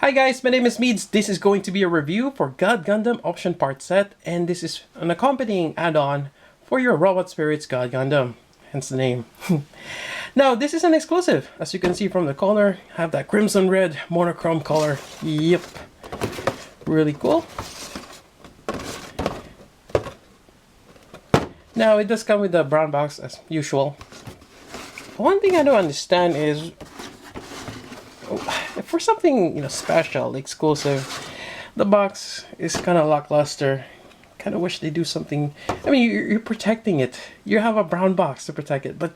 Hi guys, my name is Meads. This is going to be a review for God Gundam Option Part Set, and this is an accompanying add-on for your Robot Spirits God Gundam, hence the name. Now, this is an exclusive. As you can see from the color, have that crimson red monochrome color. Yep. Really cool. Now, it does come with the brown box as usual. One thing I don't understand is for something special, exclusive, the box is kind of lackluster. Kind of wish they do something. I mean, you're protecting it. You have a brown box to protect it, but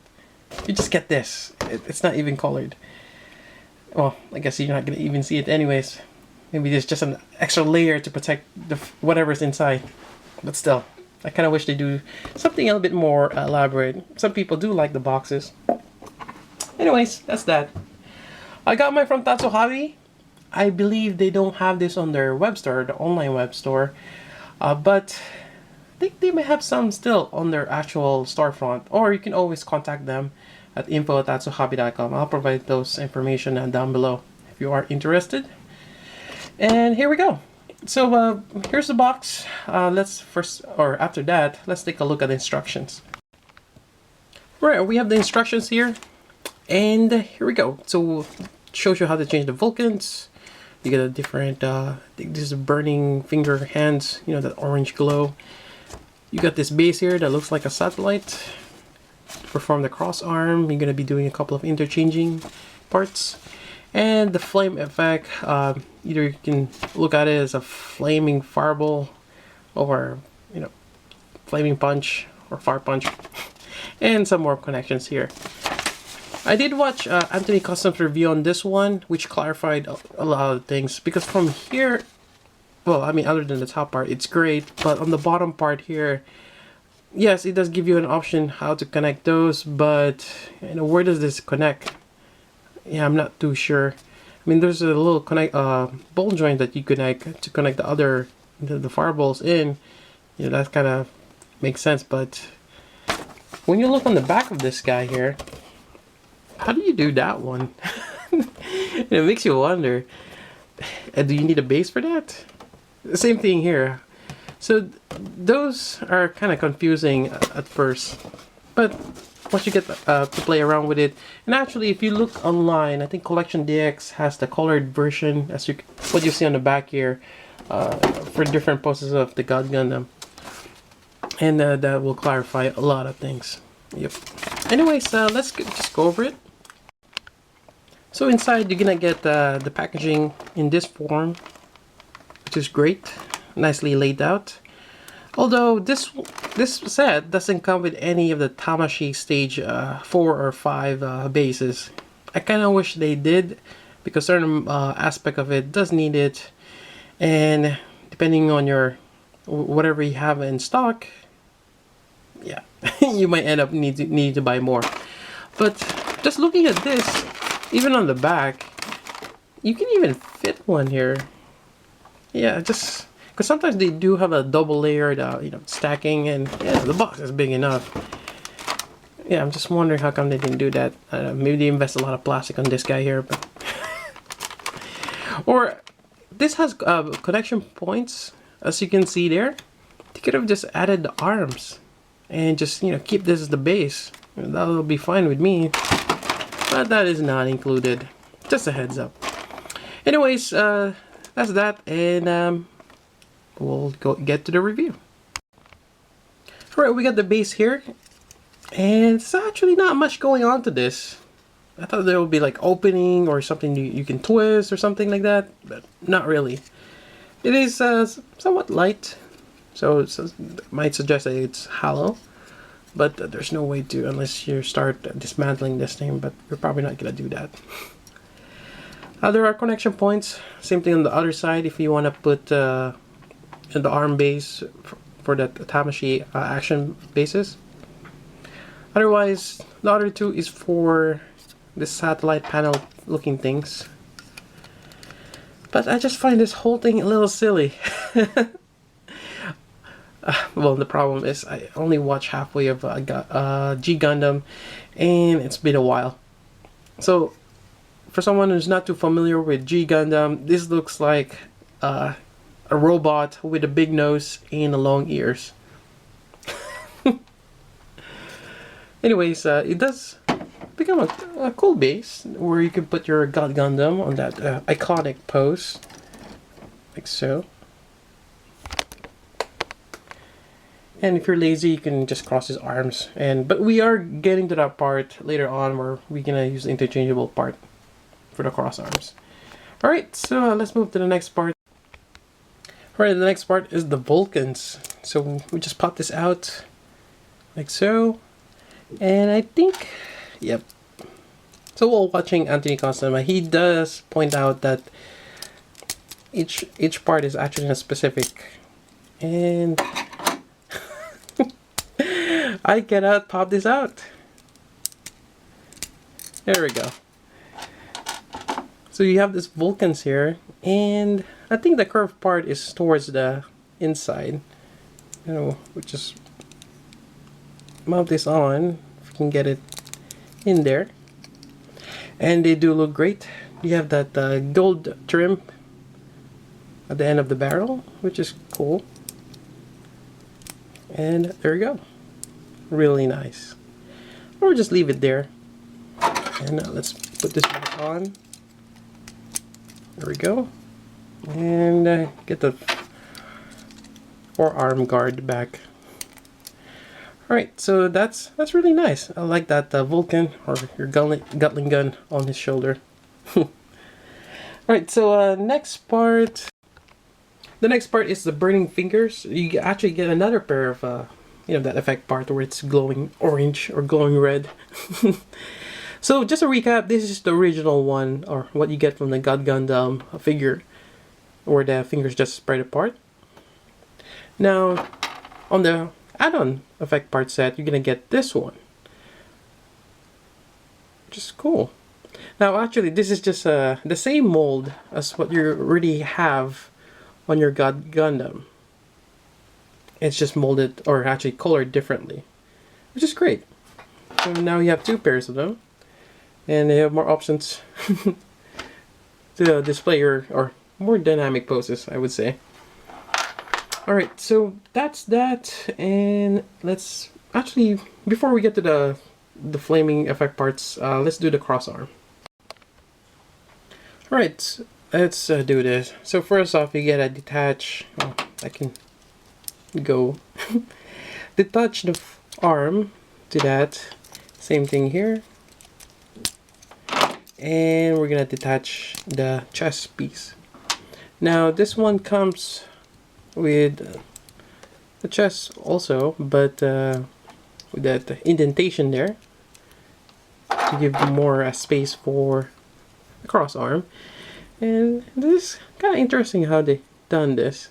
you just get this. It's not even colored. Well, I guess you're not gonna even see it anyways. Maybe there's just an extra layer to protect whatever's inside. But still, I kind of wish they do something a little bit more elaborate. Some people do like the boxes. Anyways, that's that. I got mine from Tatsu Hobby. I believe they don't have this on their web store, the online web store. But I think they may have some still on their actual storefront. Or you can always contact them at info@tatsuhobby.com. I'll provide those information down below if you are interested. And here we go. So here's the box. After that, let's take a look at the instructions. Right, we have the instructions here. And here we go. So shows you how to change the Vulcans. You get a different, I think this is burning finger hands, that orange glow. You got this base here that looks like a satellite. To perform the cross arm, you're going to be doing a couple of interchanging parts. And the flame effect, either you can look at it as a flaming fireball or, flaming punch or fire punch. And some more connections here. I did watch Anthony Custom's review on this one, which clarified a lot of things. Because from here, well, I mean, other than the top part, it's great. But on the bottom part here, yes, it does give you an option how to connect those. But, where does this connect? Yeah, I'm not too sure. I mean, there's a little ball joint that you connect to connect the fireballs in. That kind of makes sense. But when you look on the back of this guy here, how do you do that one? It makes you wonder. Do you need a base for that? Same thing here. So those are kind of confusing at first, but once you get to play around with it, and actually, if you look online, I think Collection DX has the colored version, as what you see on the back here, for different poses of the God Gundam, and that will clarify a lot of things. Yep. Anyways, let's just go over it. So inside, you're gonna get the packaging in this form, which is great, nicely laid out. Although this set doesn't come with any of the Tamashii stage 4 or 5 bases. I kind of wish they did, because certain aspect of it does need it, and depending on your whatever you have in stock, yeah, you might end up needing to buy more. But just looking at this, even on the back, you can even fit one here. Yeah, just because sometimes they do have a double layered, stacking, and yeah, the box is big enough. Yeah, I'm just wondering how come they didn't do that. Maybe they invest a lot of plastic on this guy here, but or this has connection points, as you can see there. They could have just added the arms and just keep this as the base. That'll be fine with me. But that is not included. Just a heads up. Anyways, that's that, and we'll get to the review. Alright, we got the base here, and it's actually not much going on to this. I thought there would be like opening or something you can twist or something like that, but not really. It is somewhat light, so it might suggest that it's hollow. But there's no way to, unless you start dismantling this thing, but you're probably not going to do that. There are connection points. Same thing on the other side if you want to put the arm base for the Tamashii action bases. Otherwise, the other two is for the satellite panel looking things. But I just find this whole thing a little silly. Well, the problem is I only watched halfway of G Gundam, and it's been a while. So for someone who's not too familiar with G Gundam, this looks like a robot with a big nose and long ears. Anyways, it does become a cool base where you can put your God Gundam on that iconic pose, like so. And if you're lazy, you can just cross his arms. But we are getting to that part later on where we're gonna use the interchangeable part for the cross arms. All right, so let's move to the next part. All right, the next part is the Vulcans. So we just pop this out like so. And I think, yep. So while watching Anthony Costama, he does point out that each part is actually in a specific, and I cannot pop this out. There we go. So you have this Vulcans here, and I think the curved part is towards the inside. You know, we just mount this on, if you can get it in there. And they do look great. You have that gold trim at the end of the barrel, which is cool. And there you go. Really nice. Or just leave it there. And let's put this back on. There we go. And get the forearm guard back. Alright, so that's really nice. I like that Vulcan, or your Gatling gun on his shoulder. Alright, so next part. The next part is the burning fingers. You actually get another pair of, you know, that effect part where it's glowing orange or glowing red. So just a recap, this is the original one, or what you get from the God Gundam figure, where the fingers just spread apart. Now, on the add-on effect part set, you're gonna get this one, which is cool. Now, actually, this is just the same mold as what you already have on your God Gundam. It's just molded, or actually colored differently, which is great. So now you have two pairs of them, and they have more options to display your, or more dynamic poses, I would say. Alright, so that's that, and let's actually, before we get to the flaming effect parts, let's do the cross arm. Alright, let's do this. So first off, you get a detach. Oh, I can go detach the arm to that. Same thing here. And we're gonna detach the chest piece. Now this one comes with the chest also, but with that indentation there to give more space for the cross arm. And this is kind of interesting how they done this.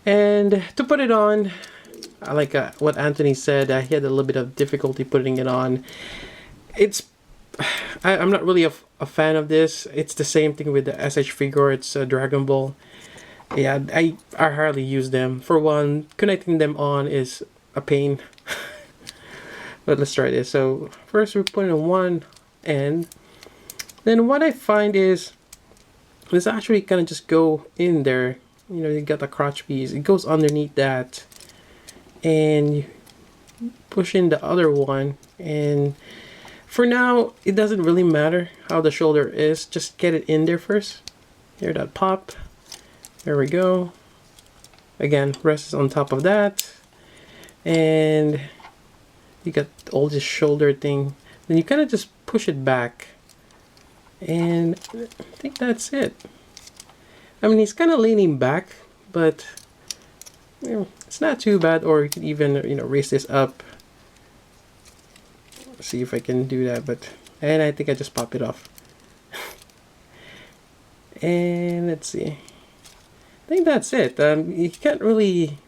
And to put it on, I like what Anthony said. He had a little bit of difficulty putting it on. I'm not really a fan of this. It's the same thing with the SH figure. It's Dragon Ball. Yeah, I hardly use them. For one, connecting them on is a pain. But let's try this. So first we put it on one end. Then what I find is this actually kind of just go in there. You know, you got the crotch piece. It goes underneath that. And you push in the other one. And for now, it doesn't really matter how the shoulder is. Just get it in there first. Hear that pop. There we go. Again, rests on top of that. And you got all this shoulder thing. Then you kind of just push it back. And I think that's it. I mean, he's kind of leaning back, but you know, it's not too bad. Or you can even, you know, raise this up. See if I can do that, and I think I just pop it off. And let's see. I think that's it. You can't really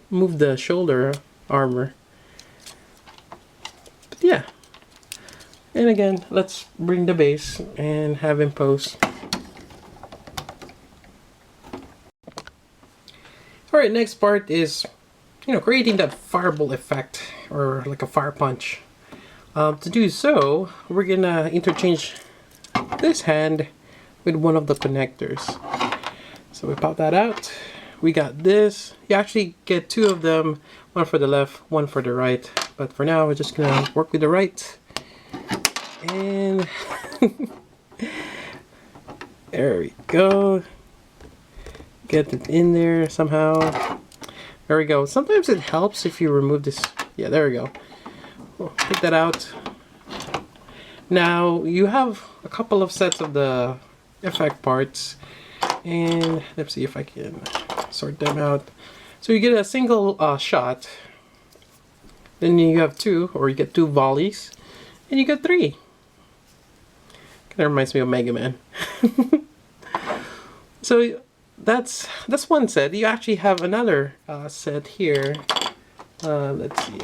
move the shoulder armor. But yeah. And again, let's bring the base and have him pose. Alright, next part is, you know, creating that fireball effect, or like a fire punch. To do so, we're gonna interchange this hand with one of the connectors. So we pop that out. We got this. You actually get two of them, one for the left, one for the right. But for now, we're just gonna work with the right. And there we go. Get it in there somehow. There we go. Sometimes it helps if you remove this. Yeah, there we go. We'll take that out. Now you have a couple of sets of the effect parts, and let's see if I can sort them out. So you get a single shot, then you have two, or you get two volleys, and you get three. Kind of reminds me of Mega Man. So that's one set. You actually have another set here. Let's see,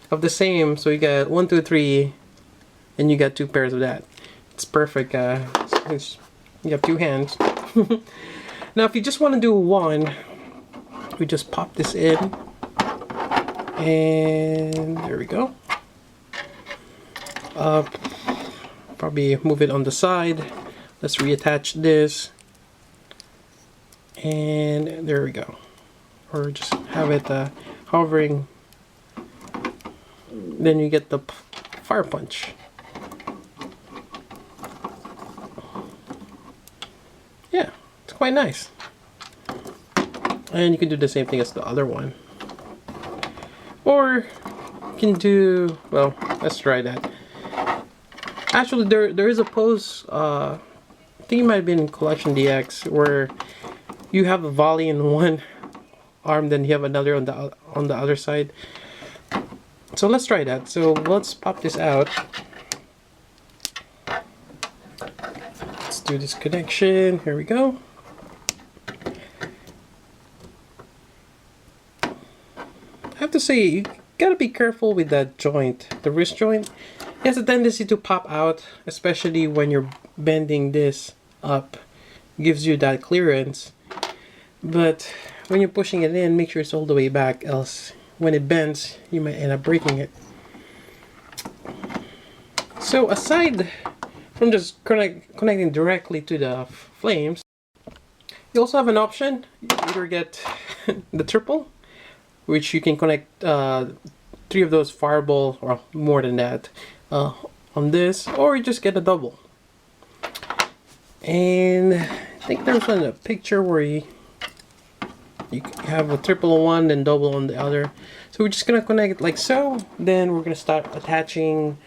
of the same. So you got 1, 2, 3, and you got two pairs of that. It's perfect. You have two hands. Now, if you just want to do one, we just pop this in, and there we go. Probably move it on the side. Let's reattach this, and there we go. Or just have it hovering. Then you get the fire punch. Yeah, it's quite nice. And you can do the same thing as the other one. Or you can do, well, let's try that. Actually, there is a pose, I think it might have been in Collection DX, where you have a volley in one arm, then you have another on the other side. So let's try that. So let's pop this out. Let's do this connection. Here we go. I have to say, you gotta be careful with that joint, the wrist joint. It has a tendency to pop out, especially when you're bending this up. It gives you that clearance. But when you're pushing it in, make sure it's all the way back, else when it bends, you might end up breaking it. So aside from just connecting directly to the flames, you also have an option. You either get the triple, which you can connect 3 of those fireball, or more than that, on this, or you just get a double. And I think there's a picture where you have a triple on one and double on the other. So we're just gonna connect it like so. Then we're gonna start attaching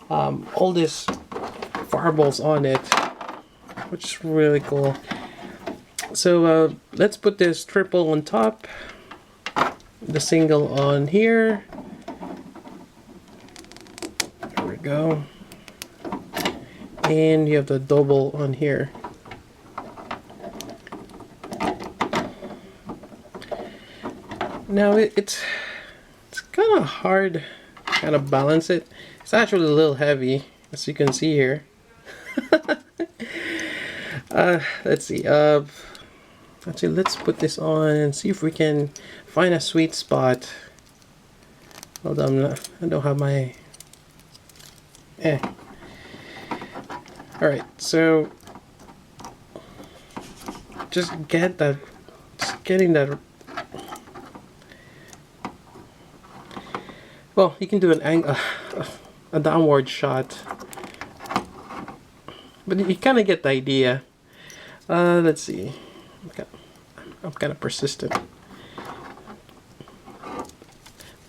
all these fireballs on it, which is really cool. So let's put this triple on top, the single on here. There we go. And you have the double on here. Now it's kind of hard to kind of balance it. It's actually a little heavy, as you can see here. Let's see. Actually, let's put this on and see if we can find a sweet spot. Hold on, I don't have my. All right, so just getting that. Well, you can do a downward shot, but you kind of get the idea. Let's see. I'm kind of persistent.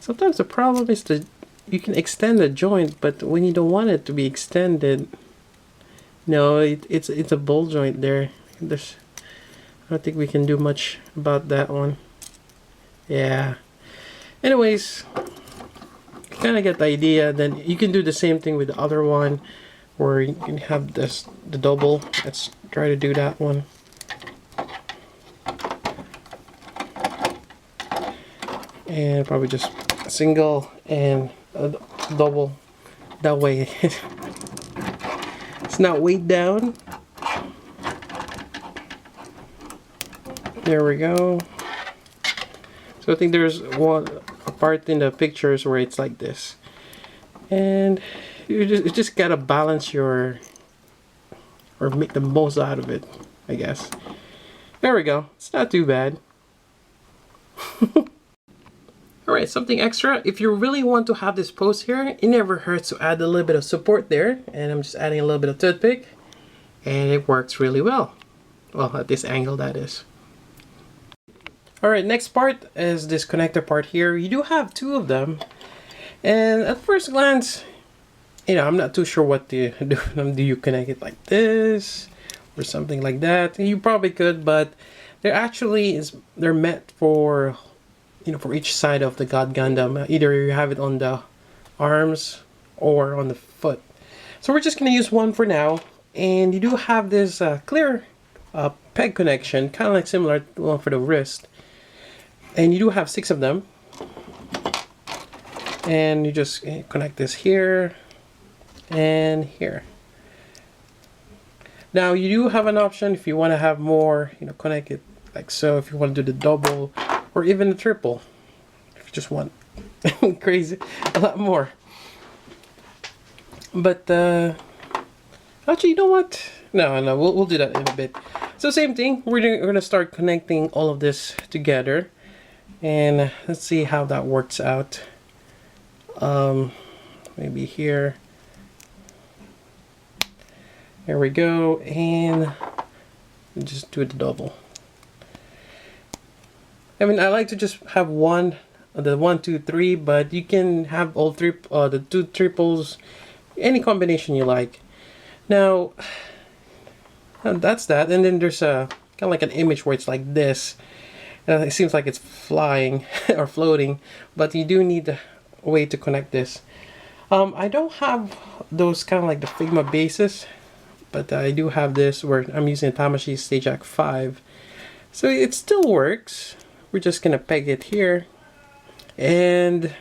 Sometimes the problem is that you can extend the joint, but when you don't want it to be extended, no, it's a ball joint there. I don't think we can do much about that one. Yeah. Anyways, you kind of get the idea. Then you can do the same thing with the other one, where you can have the double. Let's try to do that one. And probably just a single and a double. That way it's not weighed down. There we go. So I think there's a part in the pictures where it's like this, and you just gotta balance your or make the most out of it, I guess. There we go. It's not too bad. Alright, something extra. If you really want to have this post here, it never hurts to add a little bit of support there. And I'm just adding a little bit of toothpick. And it works really well. Well, at this angle, that is. Alright, next part is this connector part here. You do have two of them. And at first glance, you know, I'm not too sure what to do. Do you connect it like this? Or something like that? You probably could, but they're meant for, you know, for each side of the God Gundam. Either you have it on the arms or on the foot. So we're just going to use one for now. And you do have this clear peg connection, kind of like similar to one for the wrist. And you do have 6 of them. And you just connect this here and here. Now you do have an option if you want to have more, you know, connect it like so, if you want to do the double or even the triple. If you just want crazy, a lot more. But actually, you know what? No, we'll do that in a bit. So same thing, we're gonna start connecting all of this together. And let's see how that works out. Maybe here. There we go, and just do the double. I mean, I like to just have the 1, 2, 3, but you can have all three, the 2 triples, any combination you like. Now, that's that, and then there's a kind of like an image where it's like this. It seems like it's flying or floating, but you do need a way to connect this. I don't have those kind of like the Figma bases. But I do have this where I'm using a Tamashii Stage 5. So it still works. We're just going to peg it here. And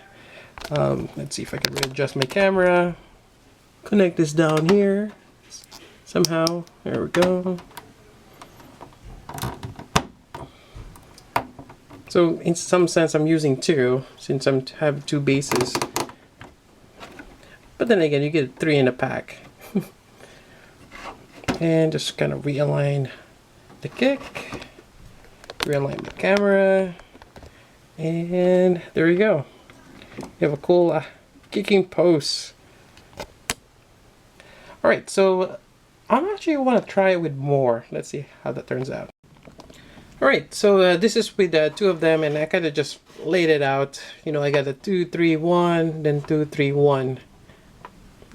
let's see if I can readjust my camera. Connect this down here. Somehow. There we go. So in some sense I'm using 2 since I have 2 bases. But then again, you get 3 in a pack. And just kind of realign the kick, realign the camera, and there you go. You have a cool kicking pose. Alright, so I'm actually want to try it with more. Let's see how that turns out. Alright, so this is with 2 of them, and I kind of just laid it out. You know, I got a 2, 3, 1, then 2, 3, 1.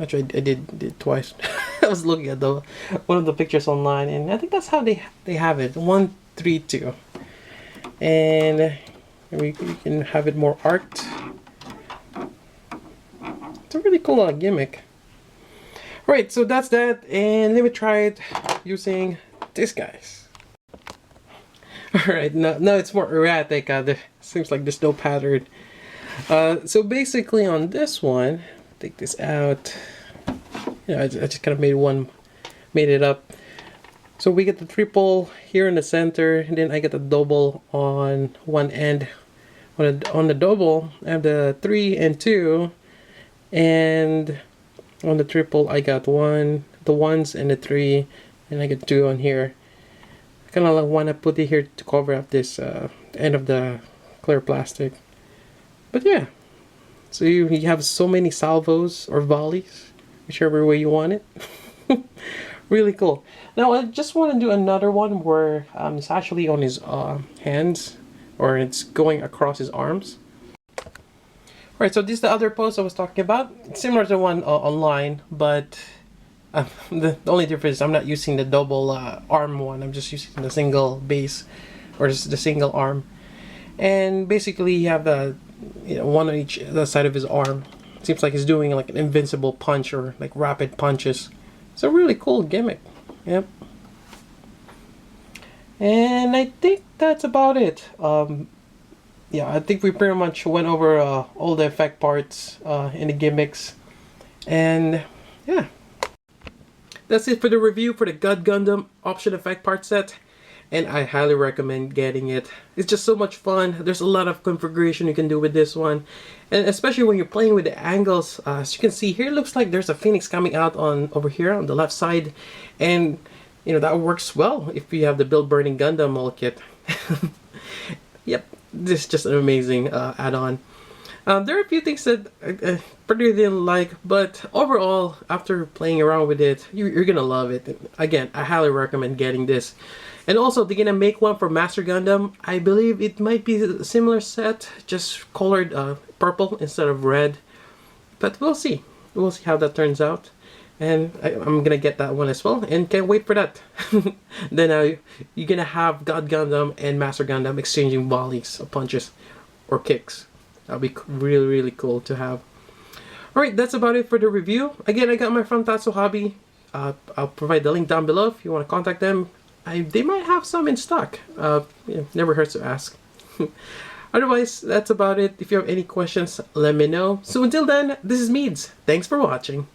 Actually, I did twice. I was looking at one of the pictures online, and I think that's how they have it. 1, 3, 2, and we can have it more arced. It's a really cool gimmick. Right, so that's that, and let me try it using these guys. Alright, now it's more erratic. There seems like there's no pattern. So basically on this one, take this out. You know, I just kind of made it up. So we get the triple here in the center, and then I get the double on one end. On the double, I have the 3 and 2, and on the triple, I got the 1s and the 3, and I get 2 on here. I kind of like want to put it here to cover up this end of the clear plastic. But yeah, so you have so many salvos or volleys, whichever way you want it. Really cool. Now I just want to do another one where it's actually on his hands, or it's going across his arms. Alright, so this is the other pose I was talking about. It's similar to the one online, but the only difference is I'm not using the double arm one. I'm just using the single base, or just the single arm. And basically you have one on each side of his arm. Seems like he's doing like an invincible punch, or like rapid punches. It's a really cool gimmick. Yep. And I think that's about it. Yeah, I think we pretty much went over all the effect parts in the gimmicks. And yeah, that's it for the review for the God Gundam option effect part set. And I highly recommend getting it. It's just so much fun. There's a lot of configuration you can do with this one. And especially when you're playing with the angles. As you can see here, it looks like there's a phoenix coming out over here on the left side. And you know, that works well if you have the Build Burning Gundam all kit. Yep, this is just an amazing add-on. There are a few things that I particularly didn't like, but overall, after playing around with it, you're gonna love it. Again, I highly recommend getting this. And also, they're gonna make one for Master Gundam. I believe it might be a similar set, just colored purple instead of red. But we'll see. We'll see how that turns out. And I'm gonna get that one as well, and can't wait for that. Then you're gonna have God Gundam and Master Gundam exchanging volleys of punches or kicks. That'll be really, really cool to have. Alright, that's about it for the review. Again, I got my from Tatsu Hobby. I'll provide the link down below if you want to contact them. They might have some in stock. Never hurts to ask. Otherwise, that's about it. If you have any questions, let me know. So until then, this is Meads. Thanks for watching.